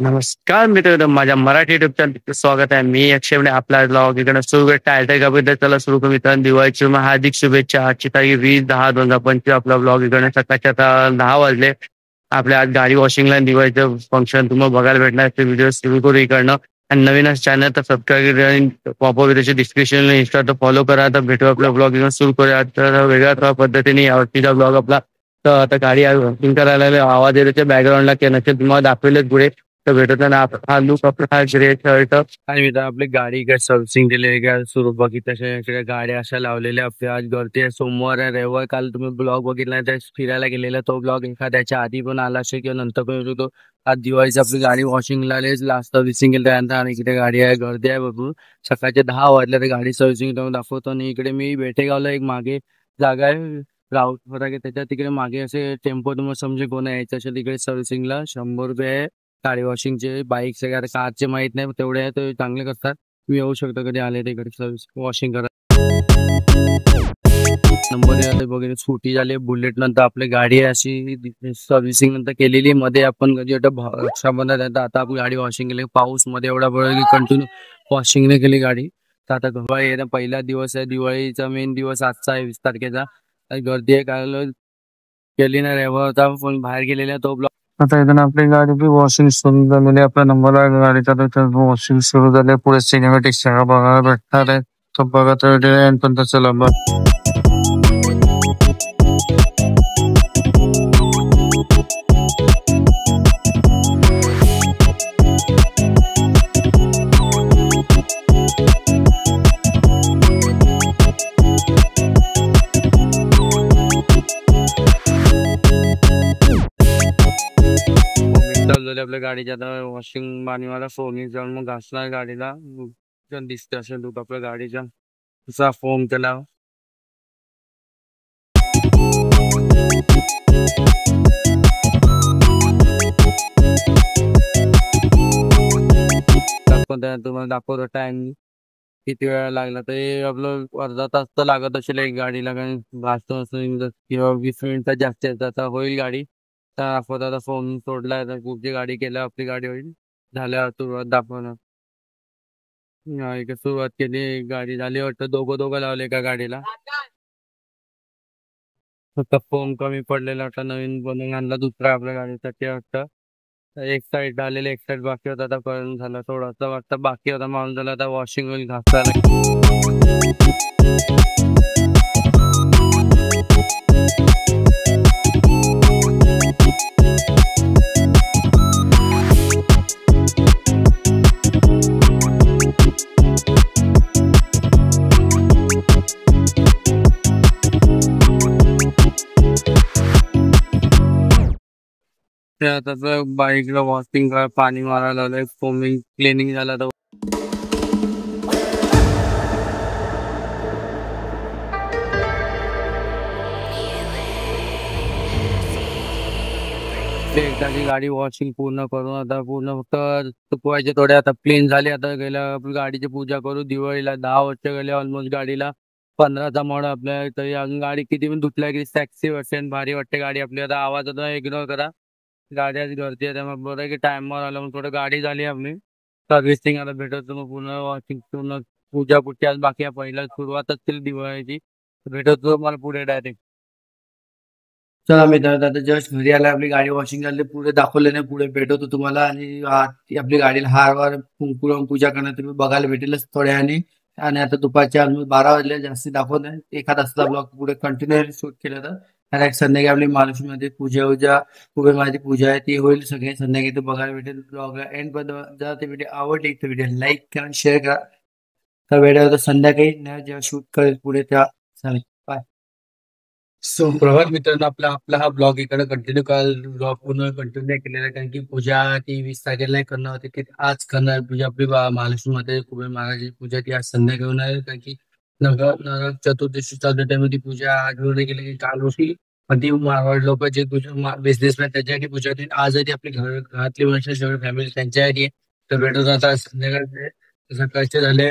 नमस्कार मित्रांनो, माझ्या मराठी युट्यूब चॅनल स्वागत आहे. मी अक्षय म्हणजे आपला ब्लॉग इकडे सुरू करत आहे. त्याबद्दल त्याला सुरू करू मित्रांनो, दिवाळीची हार्दिक शुभेच्छा. आजची तारीख 20/10/2025. आपला ब्लॉग इकडे सकाळच्या आता 10 वाजले. आपल्या आज गाडी वॉशिंगला दिवाळीचं फंक्शन तुम्हाला बघायला भेटणार. ते व्हिडिओ सुरू करू इकडनं. आणि नवीन चॅनल तर सबस्क्राईब आणि पॉपअप व्हिडिओच्या डिस्क्रिप्शन इंस्टा तर फॉलो करा. तर भेटू आपला ब्लॉग इकडे सुरू करूया. तर वेगळ्या पद्धतीने यावर्षीचा ब्लॉग आपला. तर आता गाडी वॉशिंग करायला आवाज येतो बॅकग्राऊंडला की नसेल तुम्हाला दाखवलेच पुढे. तर भेटताना हा लुक आपला हा ग्रे शर्ट आणि मित्र आपली गाडी काय सर्व्हिसिंग दिली सुरू बघितल्या गाड्या अशा लावलेल्या आपल्या आज गर्दी आहे. सोमवार आहे, रविवार. काल तुम्ही ब्लॉग बघितला त्या फिरायला गेलेला तो ब्लॉग एखाद्याच्या आधी पण आला असेल किंवा नंतर पण येतो. आज दिवाळीची आपली गाडी वॉशिंगला लास्ट सर्व्हिसिंग केली त्यानंतर आणि इकडे गाडी आहे, गर्दी आहे भरपूर. सकाळचे 10 वाजले तर गाडी सर्व्हिसिंग करून दाखवतो. आणि इकडे मी बेटेगावला एक मागे जागा आहे राऊत होता की त्याच्या तिकडे मागे असे टेम्पो तुम्हाला समजे कोण यायचं असेल तिकडे सर्व्हिसिंगला 100 रुपये आहे. गाडी वॉशिंगचे बाईक सगळे कारचे माहित नाही तेवढे आहे ते चांगले करतात. तुम्ही येऊ शकता कधी आले तिकडे सर्व्हिस वॉशिंग करा. नंबर वगैरे स्कूटी झाली, बुलेट नंतर आपली गाडी आहे अशी सर्व्हिसिंग नंतर केलेली. मध्ये आपण कधी रक्षाबंधन आता आपली गाडी वॉशिंग केली. पाऊस मध्ये एवढा वेळ कंटिन्यू वॉशिंग नाही केली गाडी. तर आता दिवाळी आहे, पहिला दिवस आहे दिवाळीचा. मेन दिवस आजचा आहे 20 तारखेचा. गर्दी आहे काय केली ना रेवा पण बाहेर गेलेला तो ब्लॉक. आता इथून आपली गाडी बी वॉशिंग सुरू झालेली. आपल्या नंबर गाडीचा वॉशिंग सुरू झाले. पुढे सिनेमॅटिक सगळं बघायला भेटणार आहे. तो बघत पण तसं आपल्या गाडीच्या आता वॉशिंग पाणीवाला फोन जाऊन मग घासणार गाडीला दिसते असेल लुक आपल्या गाडीचा कसा फोन केला. तुम्हाला दाखवतो टाइम किती वेळा लागला तर आपलं अर्धा तास तर लागत असेल एक गाडीला. कारण घासतो किंवा 20 मिनिटात जास्त आता होईल गाडी. तर दाखवता फोन सोडलाय तर पुढची गाडी केल्या आपली गाडी होईल झाल्या सुरुवात दाखवणार. सुरुवात केली गाडी झाली वाटतं. दोघं लावले एका गाडीला. फक्त फोम कमी पडलेला होता नवीन बनवून आणला दुसरा आपल्या गाडीसाठी वाटतं. एक साईड आलेले एक साईड बाकी होता आता करून झाला. थोडासा वाटतं बाकी होता माणूस झाला आता वॉशिंग होईल घासायला. आता बाईकला वॉशिंग पाणी मारायला लावलंय. फोमिंग क्लिनिंग झालं तर एकदाची गाडी वॉशिंग पूर्ण करून आता पूर्ण फक्त तुकवायचे थोडे आता प्लेन झाले. आता गेल्या आपली गाडीची पूजा करू. दिवाळीला 10 वर्ष गेले ऑलमोस्ट गाडीला. 15चा मोड आपल्या तरी अजून गाडी किती पण धुतल्या की टॅक्सी वाटते भारी वाटते गाडी आपली. आता आवाज आता इग्नोर करा. गाड्याच गर्दी आहे त्यामुळे बरं की टाइमवर आलं मग थोडं गाडी झाली आपली सर्व्हिसिंग. आता भेटत मग पूर्ण वॉशिंग पूर्ण पूजा पुढची आज बाकी आहे. पहिला सुरुवातच केली दिवाळीची. भेटत मला पुढे डायरेक्ट. चला मित्रांनो आता जस्ट घरी आला. आपली गाडी वॉशिंग झाली पुढे दाखवले नाही पुढे भेटवतो तुम्हाला. आणि आपली गाडीला हार कुंकुम पूजा करणं तुम्ही बघायला भेटेलच थोड्या आणि आता दुपारच्या 12 वाजले जास्ती दाखवत नाही. एखाद असला ब्लॉग पुढे कंटिन्यू शूट केलं तर संध्याकाळी आपली महालक्ष्मीमध्ये पूजा कुबेरमाची पूजा आहे ती होईल. सगळे संध्याकाळी बघायला भेटेल ब्लॉगला एंड पण. जर ते व्हिडिओ आवडली तर व्हिडिओ लाईक करा शेअर करा. तर व्हिडिओ संध्याकाळी जेव्हा शूट करेल पुढे त्या चालेल. बाय. सो प्रभात मित्रांनो आपला हा ब्लॉग इकडे कंटिन्यू काल ब्लॉग पूर्ण कंटिन्यू केलेला आहे. कारण की पूजा ती 20 तारखेला नाही करणार होती ती आज करणार पूजा आपली महालक्ष्मीमध्ये कुबेर महाराजाची पूजा ती आज संध्याकाळी होणार आहे. कारण की नरक चतुर्दशी चालू टाइममध्ये पूजा आज केली की काल होती. पण ती मारवाड लोक जे बिझनेसमॅन त्याच्यासाठी पूजा होती. आज ती आपली घरातली माणसं सगळी फॅमिली त्यांच्यासाठी. तर भेटत आता संध्याकाळचे सकाळचे झाले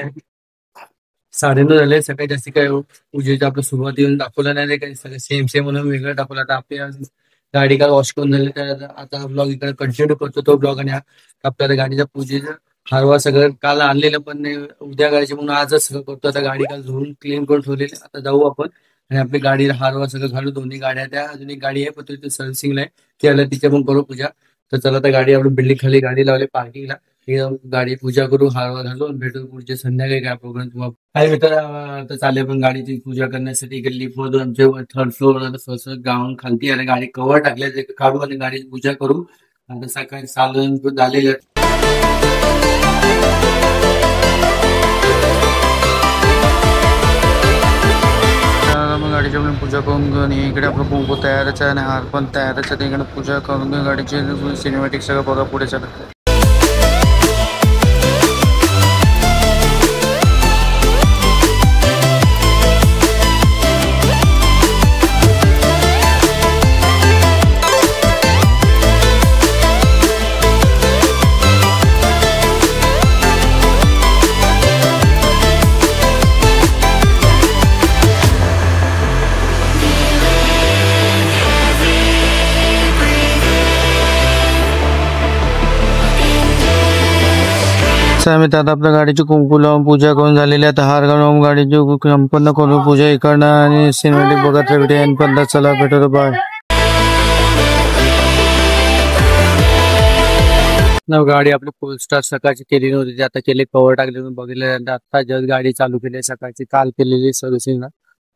9:30 झाले. सकाळी जास्ती काय पूजेच्या आपल्या सुरुवात येऊन दाखवलं नाही काही सगळं सेम म्हणून वेगळं दाखवलं. आता आपल्या गाडी काल वॉश करून झाली, तर आता ब्लॉग इकडे कंटिन्यू करतो तो ब्लॉग. आणि आपल्याला गाडीच्या पूजेचं हरवा सगळं काल आणलेलं पण नाही, उद्या करायचे म्हणून आजच सगळं करतो. आता गाडी काल धुवून क्लीन करून ठेवलेली, आता जाऊ आपण आणि आपली गाडीला हारवा सगळं घालू. दोन्ही गाड्या त्या, अजून एक गाडी आहे पण तिथे सर्व्हिसिंगला आहे, ती आल्या तिच्या पण करू पूजा. तर चला आता गाडी आपण बिल्डिंग खाली गाडी लावली पार्किंगला, गाडी पूजा करू, हारवा घालू आणि भेटू पुढच्या संध्याकाळी. काय प्रोग्राम तुम्हाला काय मित्र आता चालेल पण गाडीची पूजा करण्यासाठी इकडे लिफ्ट मधून आमच्या थर्ड फ्लोअर फर्स्ट गाऊन खालती आणि गाडी कव्हर टाकले ते काढू आणि गाडीची पूजा करू. आता सकाळी सालन झालेलं. मग गाडीची आपण पूजा करून घेऊ आणि इकडे आपलं कुंकू तयारच आहे आणि हार पण तयारच आहे. इकडे पूजा करून घेऊ गाडीची सिनेमॅटिक सगळं बघा पुढे चालत. आम्ही आता आपल्या गाडीची कुंकू लावून पूजा करून झालेली आहे. आता हार घालून गाडीची संपन्न करून पूजा इकडनं आणि सिनेमॅटिक बघत व्हिडिओ पण चला भेटतो बाय. गाडी आपली फुल स्टार सकाळची केली नव्हती, आता केली कव्हर टाकले बघितलं. आता जस्ट गाडी चालू केली सकाळची, काल केलेली सर्व्हिसिंगला.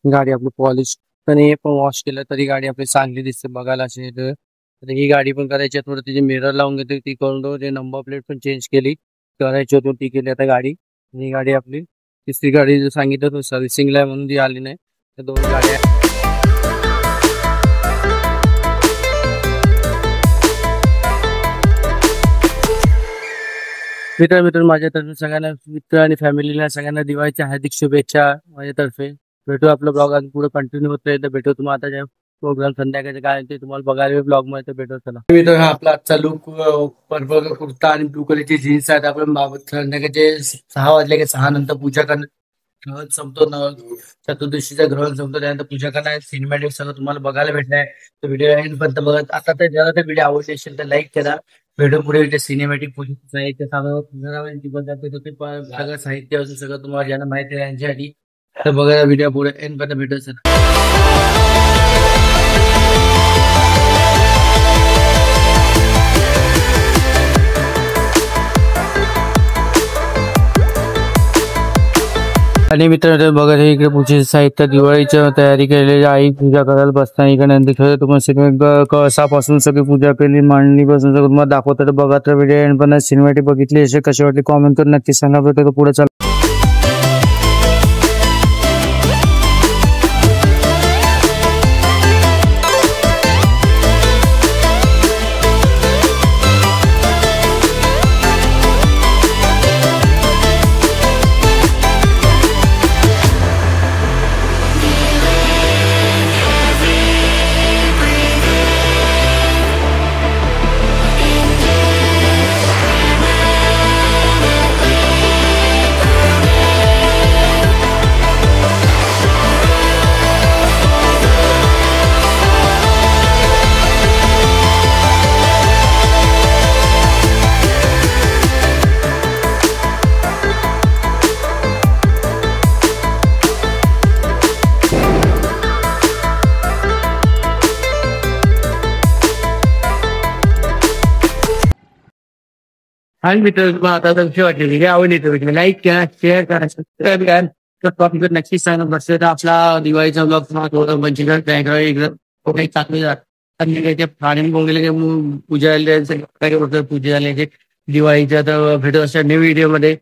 गाडी आपली पॉलिश पण वॉश केलं तरी गाडी आपली चांगली दिसते बघायला अशी. तर ही गाडी पण करायची, थोडं तिचे मिरर लावून घेते ती करून, ते नंबर प्लेट पण चेंज केली करायची होती ती केली आता गाडी. ही गाडी आपली तिसरी गाडी जो सांगितलं तो सर्व्हिसिंगला आहे म्हणून ती आली नाही. तर दोन गाड्या मित्र माझ्यातर्फे सगळ्यांना, मित्र आणि फॅमिलीला सगळ्यांना दिवाळीच्या हार्दिक शुभेच्छा माझ्यातर्फे. भेटू आपलं ब्लॉग आज पुढे कंटिन्यू होतोय, तर भेटू तुम्हाला आता प्रोग्राम संध्याकाळचे काय ते तुम्हाला बघायला ब्लॉग मध्ये. तर भेटू चला. मित्र हा आपला आजचा लुक पर्पल कुर्ता आणि ब्लू कलरची जीन्स आहे. आपण संध्याकाळचे 6 वाजले की 6 नंतर पूजा करणं ग्रहण संपतो, चतुर्दशीचा ग्रहण संपतो, त्यानंतर पूजा करणार सिनेमॅटिक सगळं तुम्हाला बघायला भेटणार आहे. तर व्हिडिओ एंड पर्यंत बघत. आता तर जरा तर व्हिडिओ आवडले असेल तर लाईक करा. व्हिडिओ पुढे सिनेमॅटिक पूजेचं साहित्य सगळं साहित्य असं सगळं तुम्हाला ज्यांना माहिती आहे यांच्यासाठी. तर बघा व्हिडिओ पुढे एंड पर्यंत भेटू. आणि मित्रांनो बघा हे इकडे पूजेचे साहित्य दिवाळीच्या तयारी केलेली. आई पूजा करायला बसताना इकडे नंतर तुम्हाला कळसापासून सगळी पूजा केली, मांडणी पासून सगळं तुम्हाला दाखवतात. बघा तर व्हिडिओ पण सिनेमॅटिक बघितली असे कशी वाटली कॉमेंट करून नक्की सांगा. भेटतो पुढे चला. आणि मित्र आता कशी वाटली व्हिडिओ आवडली तर लाईक करा, शेअर करा, सबस्क्राईब करा. नक्कीच सांगा बसले तर आपला दिवाळीचा ब्लॉग थोडं बंचिंग चांगले प्राणी बोलले पूजा पूजा झाली दिवाळीच्या. तर भेटत असतात न्यू व्हिडिओ मध्ये.